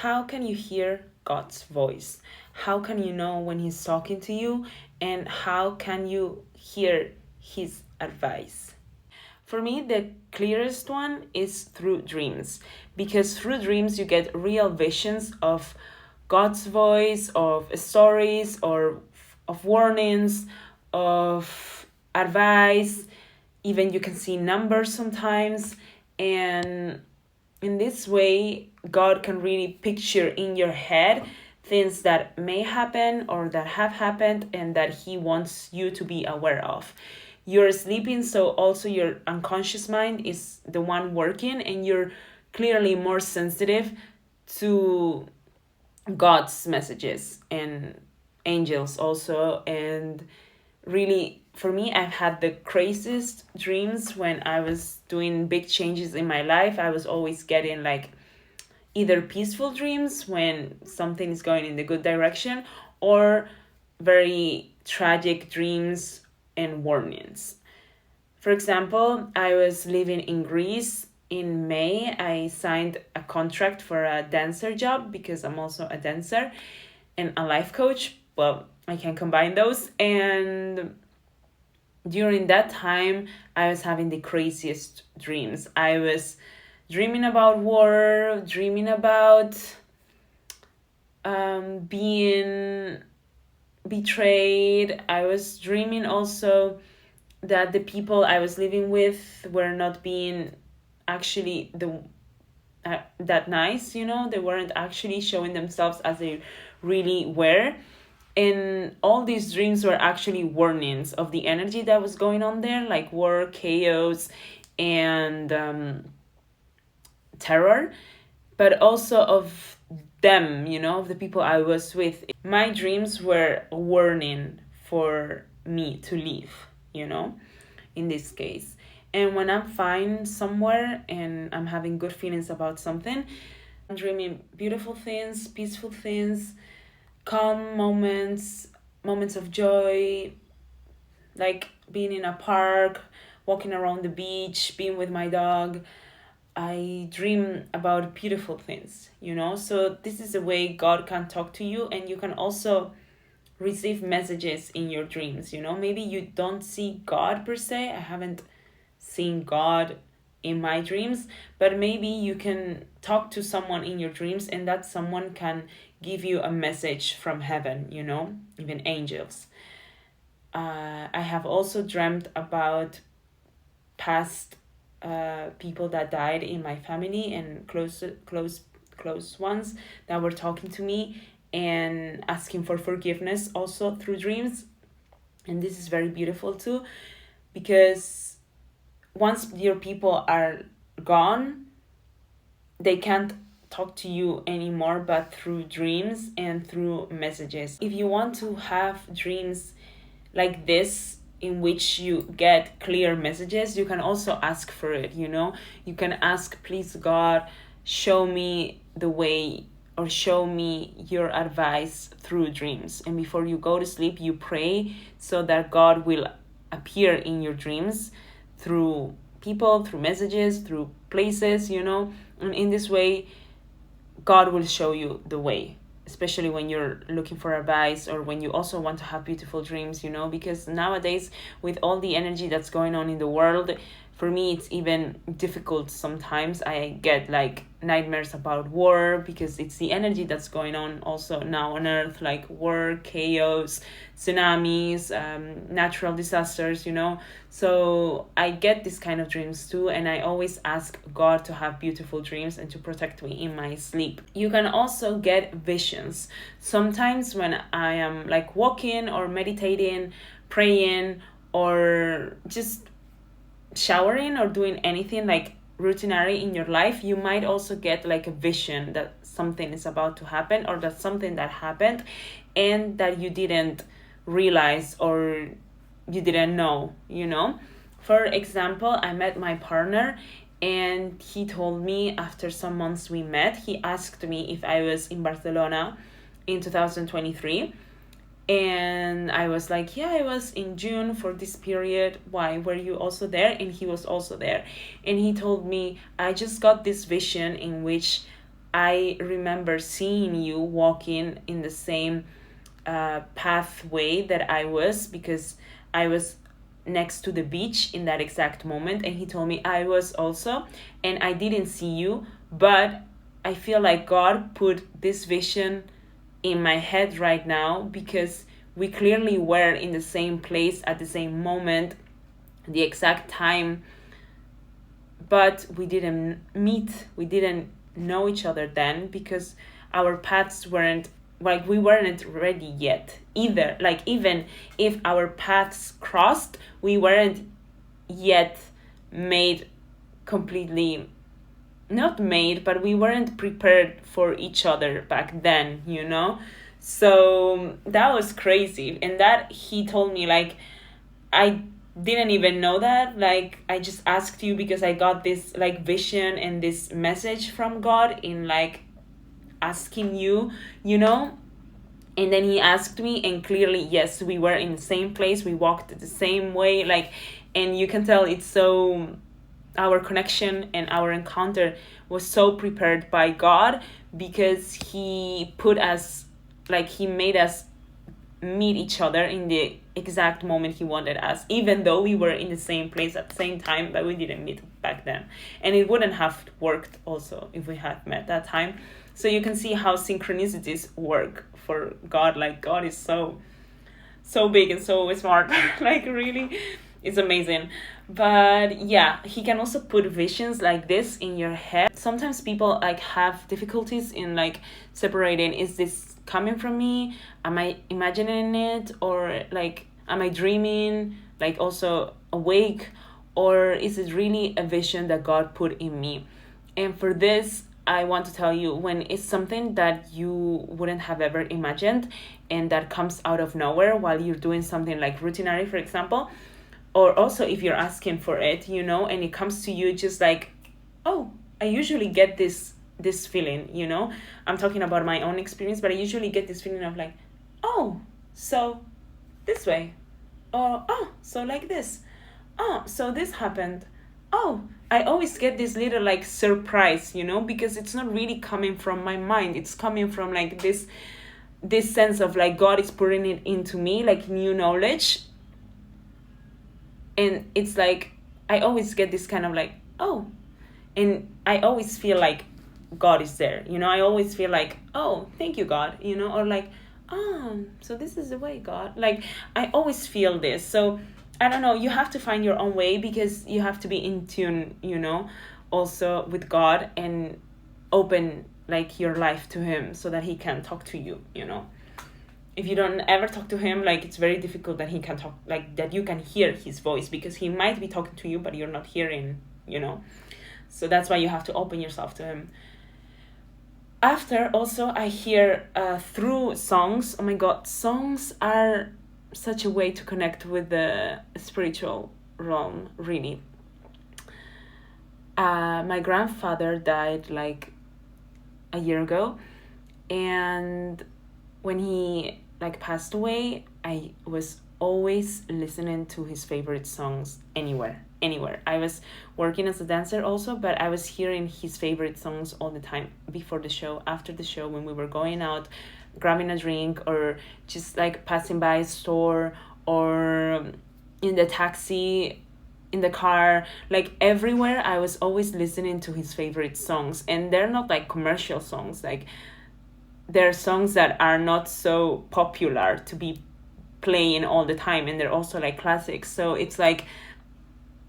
how can you hear God's voice? How can you know when He's talking to you? And how can you hear His advice? For me, the clearest one is through dreams, because through dreams you get real visions of God's voice, of stories, or of warnings, of advice. Even you can see numbers sometimes. And in this way, God can really picture in your head things that may happen or that have happened and that He wants you to be aware of. You're sleeping, so also your unconscious mind is the one working, and you're clearly more sensitive to God's messages and angels also. And really, for me, I've had the craziest dreams when I was doing big changes in my life. I was always getting like either peaceful dreams when something is going in the good direction, or very tragic dreams and warnings. For example, I was living in Greece. In May, I signed a contract for a dancer job because I'm also a dancer and a life coach. Well, I can combine those. And during that time, I was having the craziest dreams. I was dreaming about war, dreaming about being betrayed. I was dreaming also that the people I was living with were not being actually that nice, you know. They weren't actually showing themselves as they really were. And all these dreams were actually warnings of the energy that was going on there, like war, chaos, and terror, but also of them, you know, of the people I was with. My dreams were a warning for me to leave, you know, in this case. And when I'm fine somewhere and I'm having good feelings about something, I'm dreaming beautiful things, peaceful things, calm moments, moments of joy, like being in a park, walking around the beach, being with my dog. I dream about beautiful things, you know? So this is a way God can talk to you, and you can also receive messages in your dreams, you know? Maybe you don't see God per se. I haven't seen God in my dreams, but maybe you can talk to someone in your dreams, and that someone can give you a message from heaven, you know, even angels. I have also dreamt about past people that died in my family and close ones that were talking to me and asking for forgiveness also through dreams. And this is very beautiful too, because once your people are gone, they can't talk to you anymore but through dreams and through messages. If you want to have dreams like this in which you get clear messages, you can also ask for it, you know. You can ask, please God, show me the way, or show me your advice through dreams. And before you go to sleep, you pray so that God will appear in your dreams through people, through messages, through places, you know. And in this way, God will show you the way, especially when you're looking for advice, or when you also want to have beautiful dreams, you know. Because nowadays, with all the energy that's going on in the world, for me it's even difficult sometimes. I get like nightmares about war, because it's the energy that's going on also now on earth, like war, chaos, tsunamis, natural disasters, you know. So I get this kind of dreams too, and I always ask God to have beautiful dreams and to protect me in my sleep. You can also get visions sometimes when I am like walking or meditating, praying, or just showering or doing anything like routinary in your life. You might also get like a vision that something is about to happen, or that something that happened and that you didn't realize or you didn't know, you know. For example, I met my partner, and he told me after some months we met, he asked me if I was in Barcelona in 2023. And I was like, yeah, I was in June for this period. Why? Were you also there? And he was also there. And he told me, I just got this vision in which I remember seeing you walking in the same pathway that I was, because I was next to the beach in that exact moment, and he told me I was also, and I didn't see you, but I feel like God put this vision in my head right now, because we clearly were in the same place at the same moment, the exact time, but we didn't meet, we didn't know each other then, because our paths weren't, like, we weren't ready yet either. Like, even if our paths crossed, we weren't yet made completely, not made, but we weren't prepared for each other back then, you know. So that was crazy. And that he told me, like, I didn't even know that, like, I just asked you because I got this, like, vision and this message from God in, like, asking you, you know. And then he asked me, and clearly, yes, we were in the same place, we walked the same way, like, and you can tell it's so, our connection and our encounter was so prepared by God, because he put us, like, he made us meet each other in the exact moment he wanted us, even though we were in the same place at the same time, but we didn't meet back then. And it wouldn't have worked also if we had met that time. So you can see how synchronicities work for God. Like, God is so big and so smart. Like, really, it's amazing. But yeah, he can also put visions like this in your head. Sometimes people, like, have difficulties in, like, separating, is this coming from me, am I imagining it, or, like, am I dreaming, like, also awake, or is it really a vision that God put in me? And for this, I want to tell you, when it's something that you wouldn't have ever imagined, and that comes out of nowhere while you're doing something like routinary, for example, or also if you're asking for it, you know, and it comes to you just like, oh, I usually get this feeling, you know. I'm talking about my own experience, but I usually get this feeling of, like, oh, so this way, or oh, so like this, oh, so this happened, oh, I always get this little, like, surprise, you know, because it's not really coming from my mind, it's coming from, like, this sense of, like, God is putting it into me, like, new knowledge. And it's like, I always get this kind of, like, oh, and I always feel like God is there, you know. I always feel like, oh, thank you, God, you know, or like, oh, so this is the way, God. Like, I always feel this. So I don't know, you have to find your own way, because you have to be in tune, you know, also with God, and open, like, your life to him, so that he can talk to you, you know. If you don't ever talk to him, like, it's very difficult that he can talk, like, that you can hear his voice, because he might be talking to you, but you're not hearing, you know. So that's why you have to open yourself to him. After, also, I hear through songs. Oh my God, songs are such a way to connect with the spiritual realm, really. My grandfather died, like, a year ago, and when he, like, passed away, I was always listening to his favorite songs anywhere. I was working as a dancer also, but I was hearing his favorite songs all the time, before the show, after the show, when we were going out, grabbing a drink, or just, like, passing by a store, or in the taxi, in the car, like, everywhere. I was always listening to his favorite songs, and they're not, like, commercial songs, like, they're songs that are not so popular to be playing all the time, and they're also, like, classics. So it's like,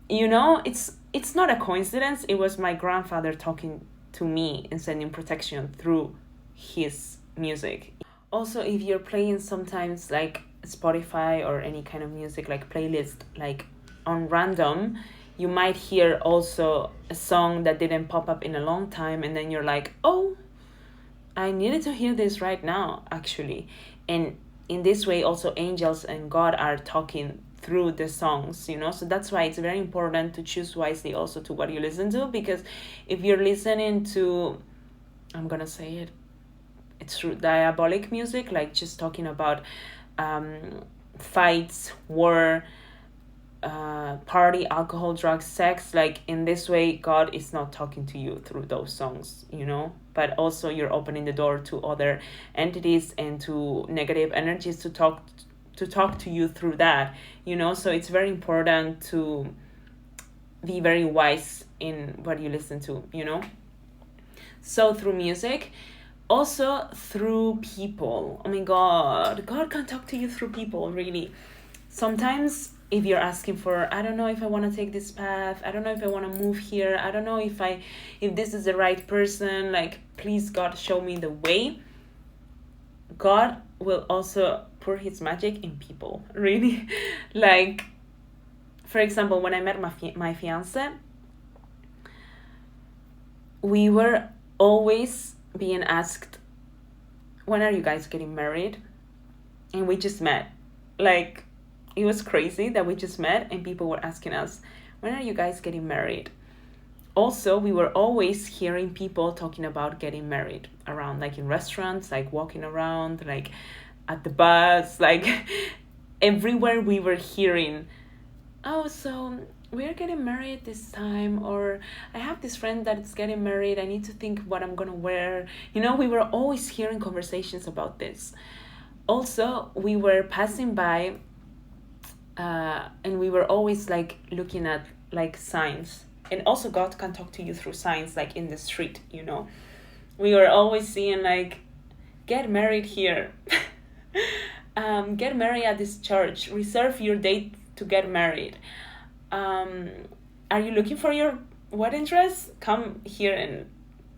you know, it's not a coincidence. It was my grandfather talking to me and sending protection through his music. Also, if you're playing sometimes, like, Spotify or any kind of music, like, playlist, like, on random, you might hear also a song that didn't pop up in a long time, and then you're like, oh, I needed to hear this right now, actually. And in this way, also, angels and God are talking through the songs, you know. So that's why it's very important to choose wisely also to what you listen to, because if you're listening to, I'm gonna say it, it's through diabolic music, like, just talking about fights, war, party, alcohol, drugs, sex. Like in this way, God is not talking to you through those songs, you know, but also you're opening the door to other entities and to negative energies to talk to you through that, you know. So it's very important to be very wise in what you listen to, you know. So through music, also through people. Oh my God, God can talk to you through people, really. Sometimes if you're asking for, I don't know if I want to take this path, I don't know if I want to move here, I don't know if this is the right person, like, please God, show me the way. God will also pour his magic in people, really. Like, for example, when I met my fiance, we were always being asked, when are you guys getting married? And we just met. Like, it was crazy that we just met and people were asking us, when are you guys getting married? Also, we were always hearing people talking about getting married around, like in restaurants, like walking around, like at the bus, like everywhere we were hearing, oh, so we're getting married this time, or I have this friend that is getting married, I need to think what I'm gonna wear. You know, we were always hearing conversations about this. Also, we were passing by and we were always like looking at like signs, and also God can talk to you through signs, like in the street, you know. We were always seeing like, get married here. Get married at this church, reserve your date to get married. Are you looking for your wedding dress? Come here and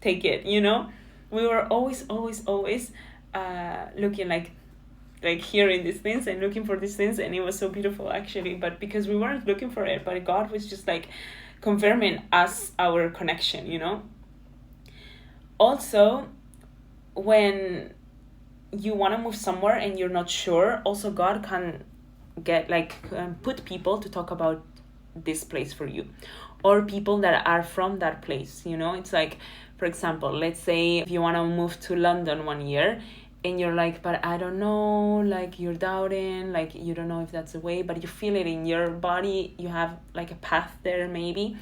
take it, you know. We were always looking like hearing these things and looking for these things, and it was so beautiful actually. But because we weren't looking for it, but God was just like confirming us our connection, you know. Also, when you want to move somewhere and you're not sure, also God can get like put people to talk about this place for you, or people that are from that place, you know. It's like, for example, let's say if you want to move to London 1 year and you're like, but I don't know, like you're doubting, like you don't know if that's the way, but you feel it in your body, you have like a path there maybe,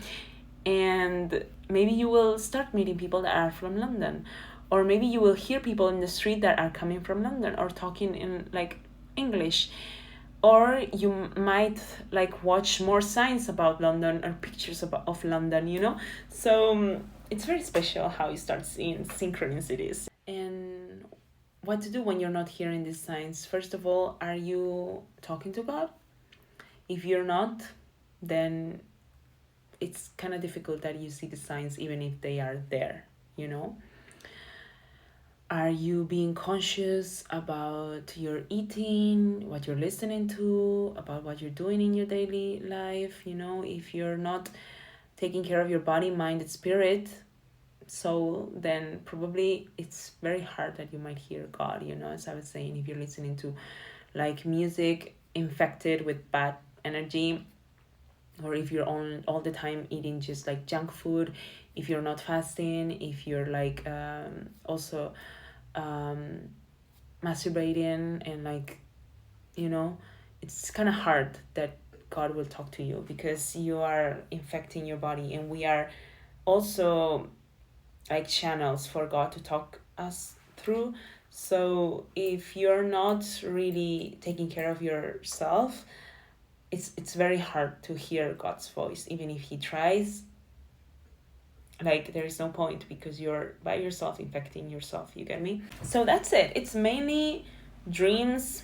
and maybe you will start meeting people that are from London, or maybe you will hear people in the street that are coming from London or talking in like English, or you might like watch more signs about London or pictures of London, you know. So it's very special how you start seeing synchronicities. And what to do when you're not hearing these signs? First of all, are you talking to God? If you're not, then it's kind of difficult that you see the signs even if they are there, you know. Are you being conscious about your eating, what you're listening to, about what you're doing in your daily life? You know, if you're not taking care of your body, mind, and spirit, soul, then probably it's very hard that you might hear God, you know. As I was saying, if you're listening to like music infected with bad energy, or if you're on all the time eating just like junk food, if you're not fasting, if you're like also masturbating, and like, you know, it's kind of hard that God will talk to you because you are infecting your body, and we are also like channels for God to talk us through. So if you're not really taking care of yourself, it's very hard to hear God's voice. Even if he tries, like there is no point because you're by yourself infecting yourself, you get me? So that's it. It's mainly dreams,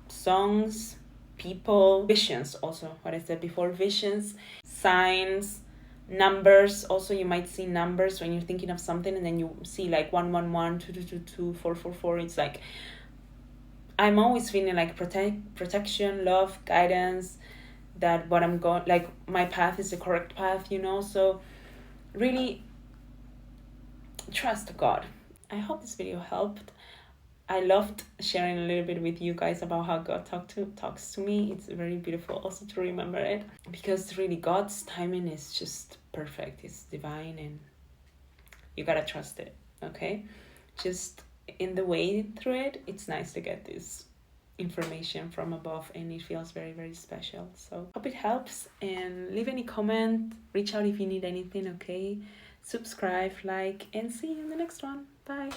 songs, people, visions, also what I said before, visions, signs, numbers. Also you might see numbers when you're thinking of something, and then you see like 111, 2222, 444. It's like I'm always feeling like protection, love, guidance, that what I'm going, like my path is the correct path, you know. So really trust God. I hope this video helped. I loved sharing a little bit with you guys about how God talks to me. It's very beautiful also to remember it, because really God's timing is just perfect. It's divine, and you gotta trust it, okay? Just in the way through it, it's nice to get this information from above, and it feels very, very special. So hope it helps, and leave any comment, reach out if you need anything. Okay, subscribe, like, and see you in the next one. Bye.